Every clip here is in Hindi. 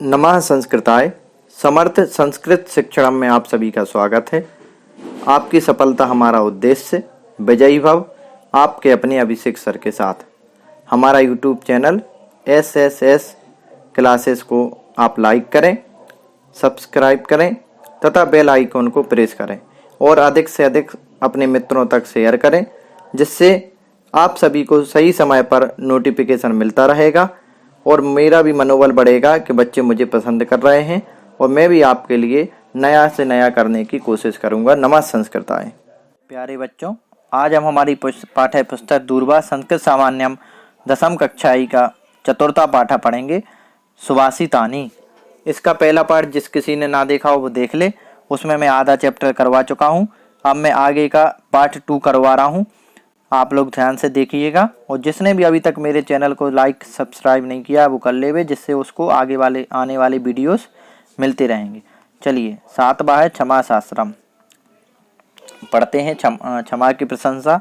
नमः संस्कृताय। समर्थ संस्कृत शिक्षण में आप सभी का स्वागत है। आपकी सफलता हमारा उद्देश्य। विजयी भव। आपके अपने अभिषेक सर के साथ हमारा यूट्यूब चैनल SSS क्लासेस को आप लाइक करें, सब्सक्राइब करें तथा बेल आइकन को प्रेस करें और अधिक से अधिक अपने मित्रों तक शेयर करें, जिससे आप सभी को सही समय पर नोटिफिकेशन मिलता रहेगा और मेरा भी मनोबल बढ़ेगा कि बच्चे मुझे पसंद कर रहे हैं और मैं भी आपके लिए नया से नया करने की कोशिश करूंगा। नमः संस्कृताय। प्यारे बच्चों, आज हम हमारी पाठ्य पुस्तक दूरभाष संस्कृत सामान्यम दसम कक्षाई का चतुर्था पाठा पढ़ेंगे, सुभाषितानि। इसका पहला पाठ जिस किसी ने ना देखा हो वो देख ले। उसमें मैं आधा चैप्टर करवा चुका हूँ। अब मैं आगे का पार्ट 2 करवा रहा हूँ। आप लोग ध्यान से देखिएगा और जिसने भी अभी तक मेरे चैनल को लाइक सब्सक्राइब नहीं किया वो कर लेवे, जिससे उसको आगे वाले आने वाले वीडियोस मिलते रहेंगे। चलिए, 7वां है क्षमा शास्त्रम। पढ़ते हैं क्षमा की प्रशंसा।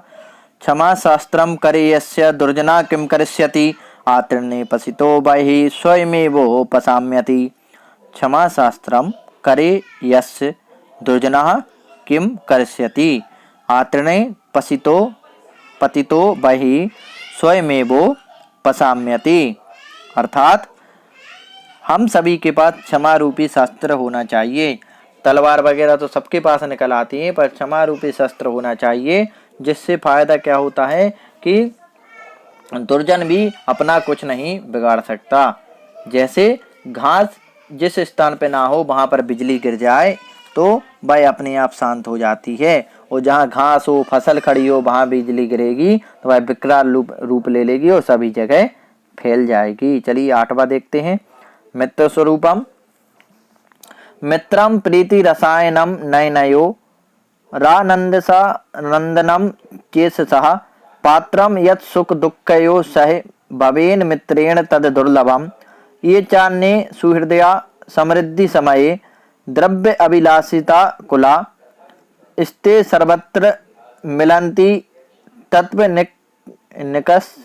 क्षमा शास्त्रम करे यस्य दुर्जना किम करिष्यति आत्मने पसितो बहि स्वयमेवोपसाम्यति। क्षमा शास्त्रम करे यस्य दुर्जना किम करिष्यति आत्मने पतितो बहि स्वयमेवोपसाम्यति। अर्थात हम सभी के पास क्षमा रूपी शस्त्र होना चाहिए। तलवार वगैरह तो सबके पास निकल आती है, पर क्षमा रूपी शस्त्र होना चाहिए, जिससे फायदा क्या होता है कि दुर्जन भी अपना कुछ नहीं बिगाड़ सकता। जैसे घास जिस स्थान पे ना हो वहां पर बिजली गिर जाए तो वह अपने आप शांत हो जाती है, और जहाँ घास हो, फसल खड़ी हो, वहां बिजली गिरेगी तो वह विकराल रूप ले लेगी और सभी जगह फैल जाएगी। चलिए 8वां देखते हैं। मित्र स्वरूपम। मित्रम प्रीति रसायनम नयनयो रानंदसा नंदनम चेससः पात्रम यत् सुख दुःखयो सह भवेन मित्रेण तद दुर्लभम। ये चान्ये सुहृदया समृद्धि समये द्रव्य अभिलाषिता कुला स्ते सर्वत्र मिलन्ति तत्व निकस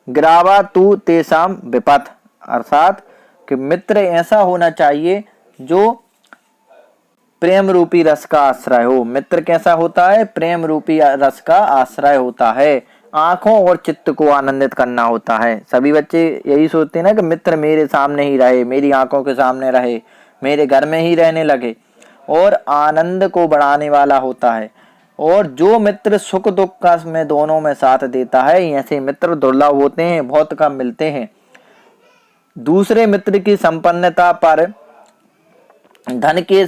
ग्रावा तु तेसाम विपथ। अर्थात कि मित्र ऐसा होना चाहिए जो प्रेम रूपी रस का आश्रय हो। मित्र कैसा होता है? प्रेम रूपी रस का आश्रय होता है। आंखों और चित्त को आनंदित करना होता है। सभी बच्चे यही सोचते हैं ना कि मित्र मेरे सामने ही रहे, मेरी आंखों के सामने रहे, मेरे घर में ही रहने लगे, और आनंद को बढ़ाने वाला होता है। और जो मित्र सुख दुख में दोनों में साथ देता है, ऐसे मित्र दुर्लभ होते हैं, बहुत कम मिलते हैं। दूसरे मित्र की संपन्नता पर धन के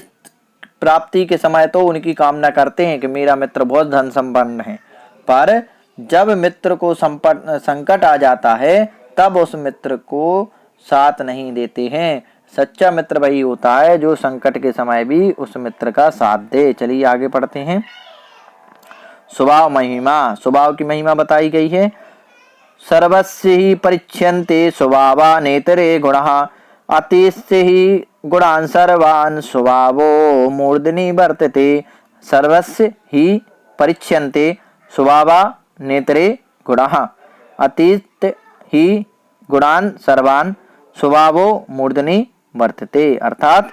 प्राप्ति के समय तो उनकी कामना करते हैं कि मेरा मित्र बहुत धन संपन्न है, पर जब मित्र को संकट आ जाता है तब उस मित्र को साथ नहीं देते हैं। सच्चा मित्र वही होता है जो संकट के समय भी उस मित्र का साथ दे। चलिए आगे पढ़ते हैं। स्वभाव महिमा। स्वभाव की महिमा बताई गई है। सर्वस्य ही परिच्छन्ते स्वभावा नेतरे गुणः अतिस्य ही गुणान् सर्वान् स्वभावो मूर्धनि वर्तते। सर्वस्य ही परिच्छन्ते स्वभावा नेतरे गुणः अतिस्य ही गुणान् सर्वान् स्वभावो मूर्धनि वर्तते। अर्थात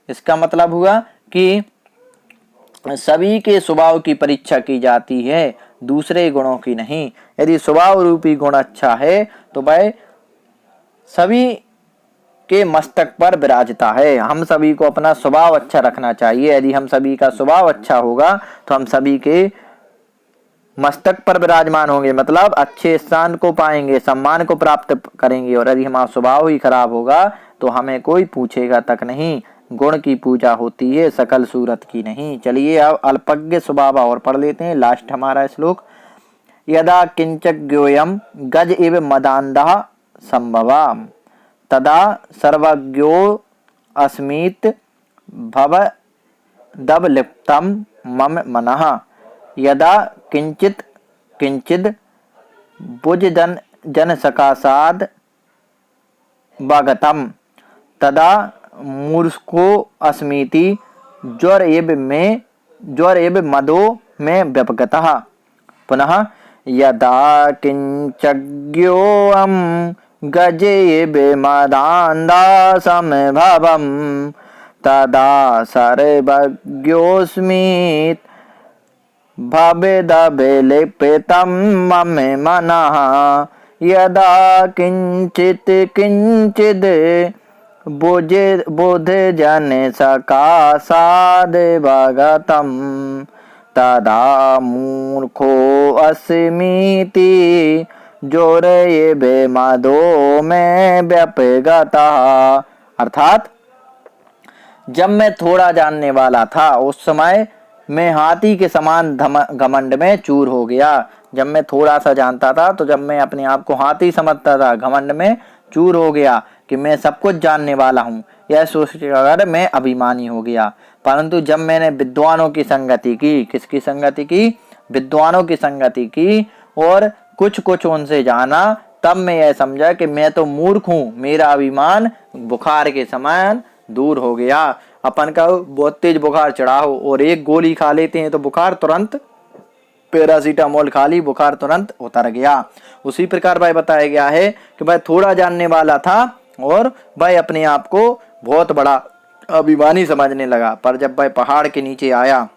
इसका मतलब हुआ कि सभी के स्वभाव की परीक्षा की जाती है, दूसरे गुणों की नहीं। यदि स्वभाव रूपी गुण अच्छा है तो वह सभी के मस्तक पर विराजता है। हम सभी को अपना स्वभाव अच्छा रखना चाहिए। यदि हम सभी का स्वभाव अच्छा होगा तो हम सभी के मस्तक पर विराजमान होंगे, मतलब अच्छे स्थान को पाएंगे, सम्मान को प्राप्त करेंगे। और यदि हमारा स्वभाव ही खराब होगा तो हमें कोई पूछेगा तक नहीं। गुण की पूजा होती है, सकल सूरत की नहीं। चलिए अब अल्पज्ञ स्वभाव और पढ़ लेते हैं। लास्ट हमारा श्लोक। यदा किंचज्ञोयम गज इव मदान्धः संभवाम तदा सर्वज्ञो अस्मीत भवदवलिप्तम मम मनः। यदा किंचिद बुझ जन सकाशाद वागतम तदा मूर्खो अस्मीति ज्वर एव मदो में व्यपगतः। पुनः यदा किंचज्ञोऽहं गजे बेमदान्दा समभवम् तदा सर्वज्ञोऽस्मि भवेदभिलिप्तं मम मनः यदा किञ्चित् किञ्चिद् बुद्धिजन सकाशादवगतं तदा मूर्खोऽस्मीति जोरये मदो में व्यपगतः। अर्थात जब मैं थोड़ा जानने वाला था उस समय मैं हाथी के समान घमंड में चूर हो गया। जब मैं थोड़ा सा जानता था तो जब मैं अपने आप को हाथी समझता था, घमंड में चूर हो गया कि मैं सब कुछ जानने वाला हूँ, यह सोचकर मैं अभिमानी हो गया। परंतु जब मैंने विद्वानों की संगति की, किसकी संगति की? विद्वानों की संगति की और कुछ कुछ उनसे जाना, तब मैं यह समझा कि मैं तो मूर्ख हूँ, मेरा अभिमान बुखार के समान दूर हो गया। अपन का बहुत तेज बुखार चढ़ा हो और एक गोली खा लेते हैं तो बुखार तुरंत, पैरासीटामोल खा ली, बुखार तुरंत उतर गया। उसी प्रकार भाई बताया गया है कि भाई थोड़ा जानने वाला था और भाई अपने आप को बहुत बड़ा अभिमानी समझने लगा, पर जब भाई पहाड़ के नीचे आया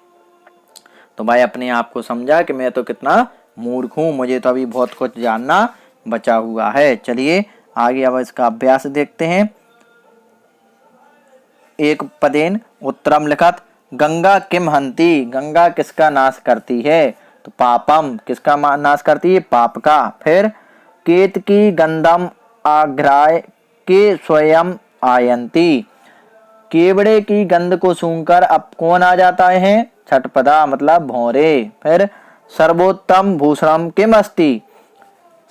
तो भाई अपने आप को समझा कि मैं तो कितना मूर्ख हूँ, मुझे तो अभी बहुत कुछ जानना बचा हुआ है। चलिए आगे अब इसका अभ्यास देखते हैं। एक पदेन उत्तरम लिखत गंगा किम हंती, गंगा किसका नाश करती है? तो पापम, किसका नाश करती है? पाप का। फिर केत की गंधम आघ्राय के स्वयं आयंती, केवड़े की गंध को सूंघकर अब कौन आ जाता है? छटपदा मतलब भौरे। फिर सर्वोत्तम भूषणम किम अस्ति,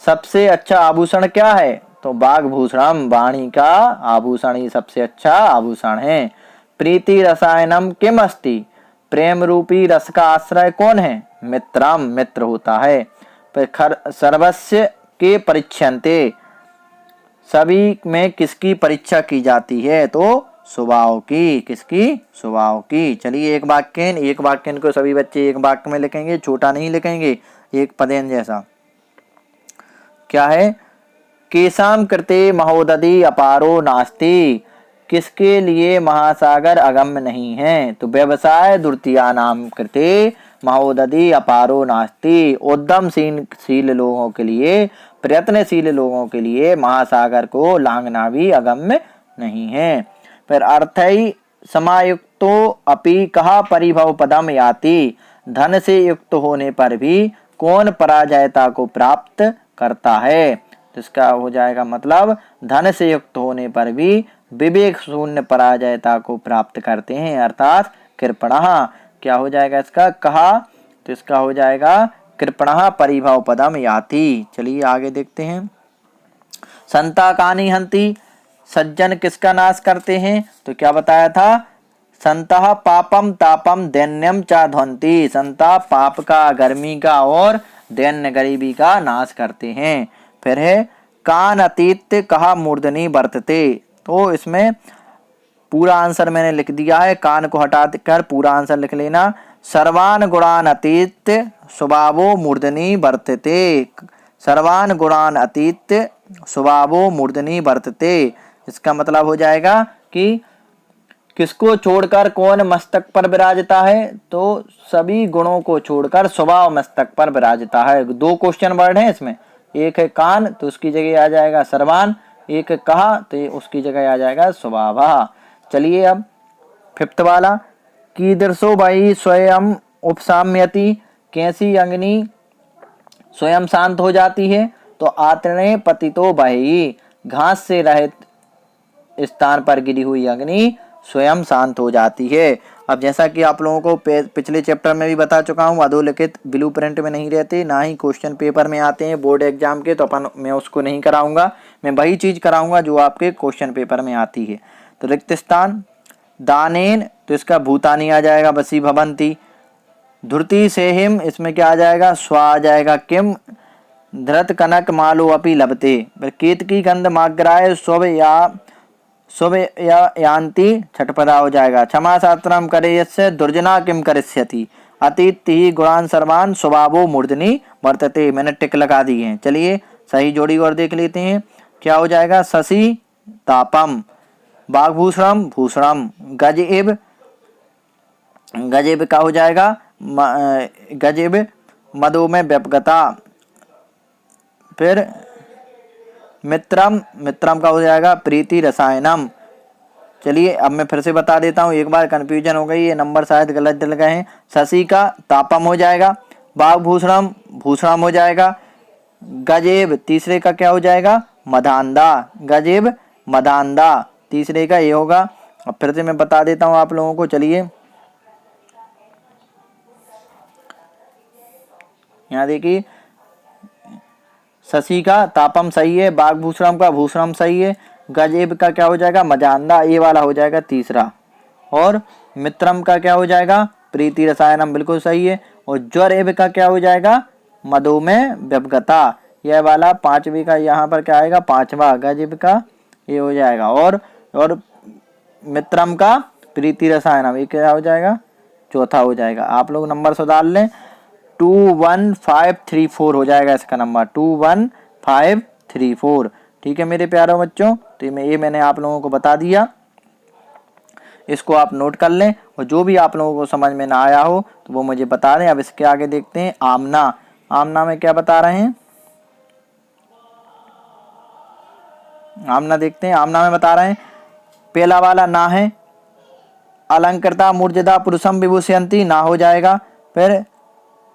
सबसे अच्छा आभूषण क्या है? तो बाघ भूषणम, वाणी का आभूषण ही सबसे अच्छा आभूषण है। प्रीति रसायनम किम अस्ति, प्रेम रूपी रस का आश्रय कौन है? मित्रम, मित्र होता है। फिर सर्वस्य के परीक्षन्ते, सभी में किसकी परीक्षा की जाती है? तो स्वभाव की। किसकी? स्वभाव की। चलिए एक वाक्य को सभी बच्चे एक वाक्य में लिखेंगे, छोटा नहीं लिखेंगे, एक पदेन जैसा। क्या है? केशाम कृते महोदधि अपारो नास्ति, किसके लिए महासागर अगम्य नहीं है? तो व्यवसाय द्वितीयानाम कृते महोदधि अपारो नास्ति, उद्यमशील लोगों के लिए, प्रयत्नशील लोगों के लिए महासागर को लांघना भी अगम्य नहीं है। फिर अर्थई समायुक्तो अपि कहा परिभव पदम याति, धन से युक्त होने पर भी कौन पराजयता को प्राप्त करता है? तो इसका हो जाएगा मतलब धन से युक्त होने पर भी विवेक शून्य पराजयता को प्राप्त करते हैं, अर्थात कृपणः। क्या हो जाएगा इसका? कहा, तो इसका हो जाएगा कृपणः परिभव पदम याति। चलिए आगे देखते हैं। संता कानी हंति, सज्जन किसका नाश करते हैं? तो क्या बताया था? संतः पापम तापम दैन्यम चा ध्वंति, संता पाप का, गर्मी का और दैन्य गरीबी का नाश करते हैं। फिर है कान अतीत कहा मूर्धनी वर्तते, तो इसमें पूरा आंसर मैंने लिख दिया है, कान को हटा कर पूरा आंसर लिख लेना। सर्वान गुणान अतीत स्वभावो मूर्धनी वर्तते, सर्वान गुणान अतीत स्वभावो मूर्धनी वर्तते। इसका मतलब हो जाएगा कि किसको छोड़कर कौन मस्तक पर विराजता है? तो सभी गुणों को छोड़कर स्वभाव मस्तक पर विराजता है। दो क्वेश्चन वर्ड हैं इसमें, एक है कान तो उसकी जगह आ जाएगा सर्वान, एक है कहा तो उसकी जगह आ जाएगा स्वभाव। चलिए अब फिफ्थ वाला, कीदृशो भाई स्वयं उपसाम्यति, कैसी अग्नि स्वयं शांत हो जाती है? तो आतने पतितो भाई, घास से रहित स्थान पर गिरी हुई अग्नि स्वयं शांत हो जाती है। अब जैसा कि आप लोगों को पिछले चैप्टर में भी बता चुका हूँ, अधोलिखित ब्लू प्रिंट में नहीं रहते, ना ही क्वेश्चन पेपर में आते हैं बोर्ड एग्जाम के, तो मैं उसको नहीं कराऊंगा, मैं वही चीज कराऊंगा जो आपके क्वेश्चन पेपर में आती है। तो रिक्त स्थान दानेन, तो इसका भूतानी आ जाएगा वसी भवंती। धुर्ति से हिम, इसमें क्या आ जाएगा? स्वा आ जाएगा। किम धृत कनक मालो अपि लभते, केत की गंध माग्राय शुभ यान्ति, छठपदा हो जाएगा। क्षमा शास्त्रम करे यस्य दुर्जना किम करिष्यति, अतीत ही गुणान सर्वान स्वभावो मूर्धनि वर्तते, मैंने टिक लगा दी है। चलिए सही जोड़ी और देख लेते हैं। क्या हो जाएगा, शशि तापम। वाग्भूषणम भूषणम। गजइव, गजइव का हो जाएगा गजइव मधु में व्यपगता। फिर मित्रम, मित्रम का हो जाएगा प्रीति रसायनम। चलिए अब मैं फिर से बता देता हूँ, एक बार कंफ्यूजन हो गई, ये नंबर शायद गलत डल गए हैं। शशि का तापम हो जाएगा, वाग्भूषणम भूषणम हो जाएगा, गजेब तीसरे का क्या हो जाएगा, मदांदा। गजेब मदांदा तीसरे का ये होगा। अब फिर से मैं बता देता हूँ आप लोगों को, चलिए यहाँ देखिए, शशि का तापम सही है, वाग्भूषणम का भूषणम सही है, गजेब का क्या हो जाएगा, मजांदा, ये वाला हो जाएगा तीसरा, और मित्रम का क्या हो जाएगा, प्रीति रसायनम बिल्कुल सही है, और ज्वरेब का क्या हो जाएगा, मधु में व्यपगता, यह वाला पांचवी का यहाँ पर क्या आएगा, पांचवा। गजेब का ये हो जाएगा, और मित्रम का प्रीति रसायनम ये क्या हो जाएगा, चौथा हो जाएगा। आप लोग नंबर सुधार लें, 21534 हो जाएगा इसका नंबर, 21534। ठीक है मेरे प्यारे बच्चों, तो ये मैंने आप लोगों को बता दिया, इसको आप नोट कर लें, और जो भी आप लोगों को समझ में ना आया हो तो वो मुझे बता दें। अब इसके आगे देखते हैं आमना। आमना में क्या बता रहे हैं, आमना देखते हैं। आमना में बता रहे हैं, पहला वाला ना है, अलंकृता मूर्जदा पुरुषम विभूषयंती ना हो जाएगा। फिर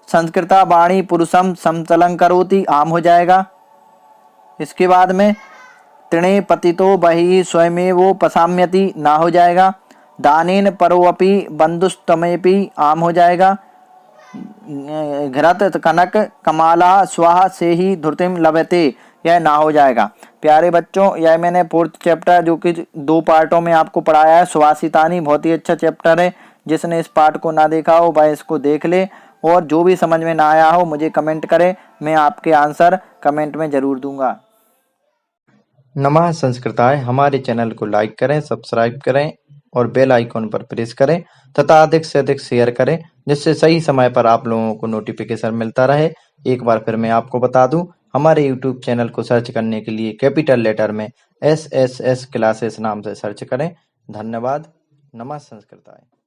संस्कृता वाणी पुरुषम समतलं करोति आम हो जाएगा। इसके बाद में तृणे पतितो बहि स्वयमेवो पसाम्यति ना हो जाएगा। दानेन परोपि बंधुस्तमेपि आम हो जाएगा। घृत कनक कमाला स्वाहा से ही धुतिम लभते यह ना हो जाएगा। प्यारे बच्चों, यह मैंने 4th चैप्टर जो कि 2 पार्टों में आपको पढ़ाया है, सुभाषितानी, बहुत ही अच्छा चैप्टर है। जिसने इस पार्ट को ना देखा हो वह इसको देख ले, और जो भी समझ में ना आया हो मुझे कमेंट करें, मैं आपके आंसर कमेंट में जरूर दूंगा। नमः संस्कृताय हमारे चैनल को लाइक करें, सब्सक्राइब करें और बेल आइकॉन पर प्रेस करें तथा अधिक से अधिक शेयर करें, जिससे सही समय पर आप लोगों को नोटिफिकेशन मिलता रहे। एक बार फिर मैं आपको बता दूं, हमारे यूट्यूब चैनल को सर्च करने के लिए कैपिटल लेटर में SSS क्लासेस नाम से सर्च करें। धन्यवाद। नमः संस्कृताय।